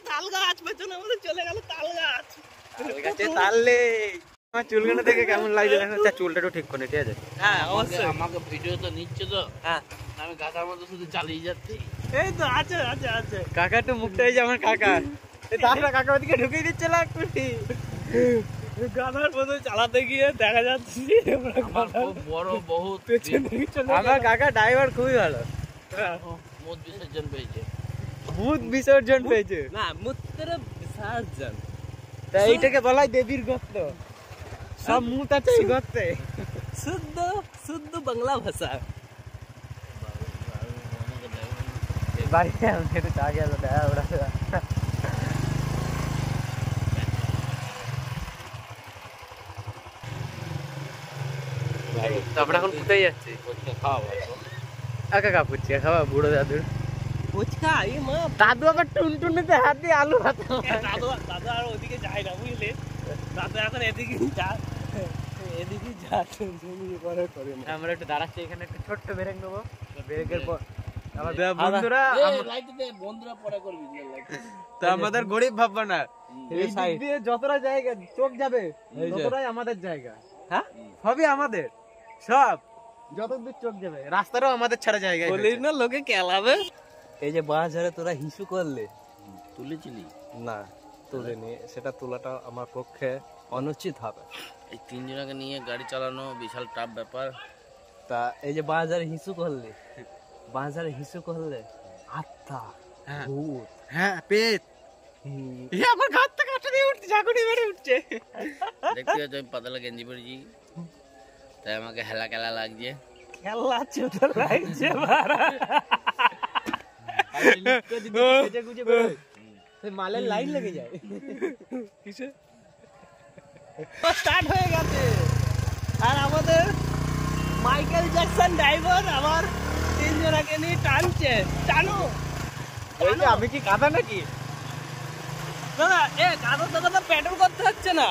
তাল গাছ পেছনে আমাদের চলে গেল তাল গাছ। তাললে আমার চুলগুলো দেখে কেমন লাগছে দেখো। চুলটা একটু ঠিক করে, ঠিক আছে? হ্যাঁ অবশ্যই। আমাকে ভিডিও তো নিচ্ছে তো, হ্যাঁ আমি কাকার মতো শুধু চালিয়ে যাচ্ছি। এই তো আছে আছে আছে কাকা, তো মুখটা এই যে আমার কাকা, তারপরে কাকা ওদিকে ঢুকিয়ে দিচ্ছে লাকুটি। গাধার মতো চালাতে গিয়ে দেখা যাচ্ছে বড় বহুত পেছনে। আমার কাকা ড্রাইভার খুবই ভালো। মুদ বিসর্জন পেয়েছে, মুদ বিসর্জন পেয়েছে না, মূত্র বিসর্জন। তা এইটাকে বলাই দেবীর গর্ত, সব মুত আছে এই গর্তে। শুদ্ধ শুদ্ধ বাংলা ভাষা। বাড়িতে আমি একটু চা গেল দেখা ওরা। তারপরে এখন কোথায় যাচ্ছি? কাকা ফুচকা খাওয়া বুড়ো দাদুর ফুচকা। দাদু আবার টুনটুনিতে হাত দিয়ে আলু ভাত। দাদু দাদু আর ওদিকে যায় না বুঝলে, দাদু এখন এদিকে যা, এদিকে যা। আমরা একটু দাঁড়াচ্ছি এখানে, একটু ছোট্ট ব্রেক নেবো। ব্রেকের পর বন্ধুরা পরে করবি তো আমাদের গরিব ভাববা না, এই দিক দিয়ে যতটা জায়গা চোখ যাবে ততটাই আমাদের জায়গা। হ্যাঁ সবই আমাদের, সব যতদূর চোখ যাবে রাস্তারও আমাদের ছাড়া জায়গা। বলিস না লোকে কেলাবে। এই যে বাজারে তোরা হিসু করলে, তুলেছিলি না? তুলিনি, সেটা তোলাটা আমার পক্ষে অনুচিত হবে। এই তিনজনকে নিয়ে গাড়ি চালানো বিশাল টাফ ব্যাপার। তা এই যে বাজারে হিসু করলে, বাজারে হিসু করলে আত্মা, ভূত, হ্যাঁ পেট, আমার ঘাট থেকে কাটা দিয়ে উঠছে, ঝাঁকুনি মেরে উঠছে। দেখতে পাচ্ছ আমি পাতলা গেঞ্জি পরেছি, তাই আমাকে হেলা খেলা লাগছে। খেলা ছোট লাগছে মালের লাইন লেগে যায়। কিসে স্টার্ট হয়ে গেছে, আর আমাদের মাইকেল জ্যাকসন ড্রাইভার আমার তিনজনকে নিয়ে টানছে। টানো, আমি কি কাদা নাকি? দাদা এ কাদা দাদা তো পেট্রোল করতে হচ্ছে না,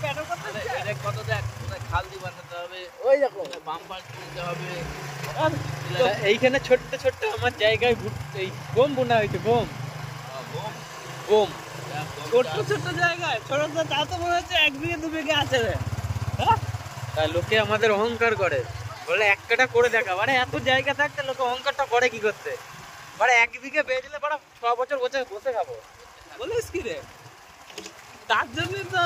পেট্রোল করতে হচ্ছে কত দেখ, খাল দিয়ে বানাতে হবে, ওই দেখো বাম্পার তুলতে হবে। এইখানে ছোট্ট ছোট্ট আমার জায়গায় গম বোনা হয়েছে, গম গম ছোট্ট ছোট্ট জায়গায়, ছোট তা তো মনে হচ্ছে 1 বিঘে 2 বিঘে আছে। তাই লোকে আমাদের অহংকার করে, বলে এক কাটা করে দেখা। মানে এত জায়গা থাকতে লোকে অহংকারটা করে কি করতে? মানে 1 বিঘে বেচলে পরে 6 বছর বসে বসে খাবো, বলিস কি রে? তার জন্যই তো,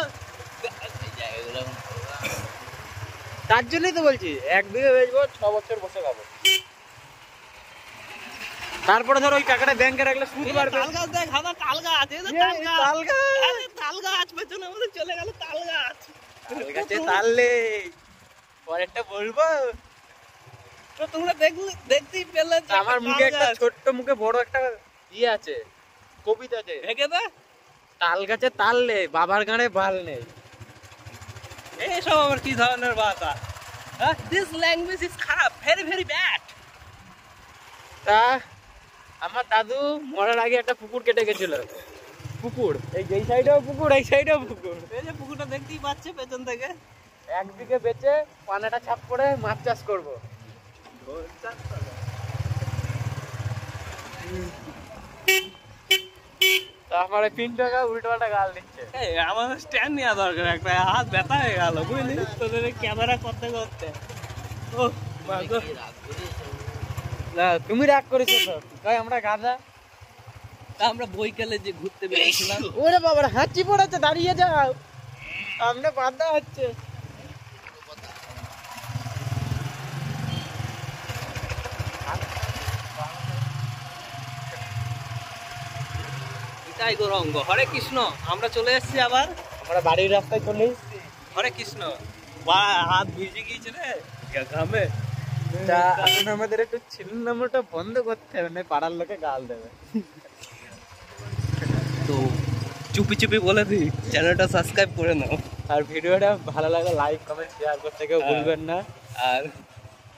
তার জন্যই তো বলছি 1 বিঘে বেচবো, 6 বছর বসে খাবো। তারপরে ধর ওই টাকাটা ব্যাংকে রাখলে সুদ বাড়বে। তাল গাছ দেখ, হাদা তাল গাছ, এই যে তাল গাছ, তাল গাছ পেছনে আমাদের চলে গেল তাল গাছ। তাল গাছে তাল নেই, পরেরটা বলবো তো তোমরা দেখতেই পেলে। আমার মুখে একটা ছোট্ট মুখে বড় একটা ইয়ে আছে, কবিতা আছে, দেখে দে। তাল গাছে তাল নেই, বাবার গানে বাল নেই। এইসব আবার কি ধরনের ভাষা? দিস ল্যাঙ্গুয়েজ ইজ খারাপ, ভেরি ভেরি ব্যাড। তা আমার দাদু মরার আগে একটা পুকুর কেটে গেছিল। পুকুর এই সাইডেও পুকুর, এই সাইডেও পুকুর। এই যে পুকুরটা দেখতেই পাচ্ছে পেছন থেকে, 1 বিঘে বেচে পানাটা ছাপ করে মাছ চাষ করবো। তারপরে 3 টাকা উল্টো পাল্টা গাল দিচ্ছে। আমাদের স্ট্যান্ড নেওয়া দরকার, একটা হাত ব্যথা হয়ে গেল বুঝলি তোদের ক্যামেরা করতে করতে। না তুমি রাগ করেছো তো, তাই আমরা গাধা। তা আমরা বইকালে যে ঘুরতে বেরিয়েছিলাম, ওরে বাবা হাঁচি পড়েছে, দাঁড়িয়ে যাও, সামনে বাধা হচ্ছে। এটাই গৌরঙ্গ। হরে কৃষ্ণ, আমরা চলে এসেছি আবার, আমরা বাড়ির রাস্তায় চলে এসেছি। হরে কৃষ্ণ, হাত ভিজে গিয়েছে রে ঘামে। এখন আমাদের একটু ছিলনামোটা বন্ধ করতে হবে, না পাড়ার লোকে গাল দেবে। তো চুপি চুপি বলে দিই, চ্যানেলটা সাবস্ক্রাইব করে নাও, আর ভিডিওটা ভালো লাগে লাইক কমেন্ট শেয়ার করতে কেউ ভুলবেন না। আর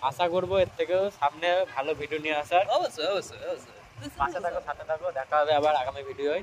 আশা করবো এর থেকেও সামনে ভালো ভিডিও নিয়ে আসার। অবশ্যই অবশ্যই অবশ্যই, পাশে থাকো, সাথে থাকো, দেখা হবে আবার আগামী ভিডিওয়।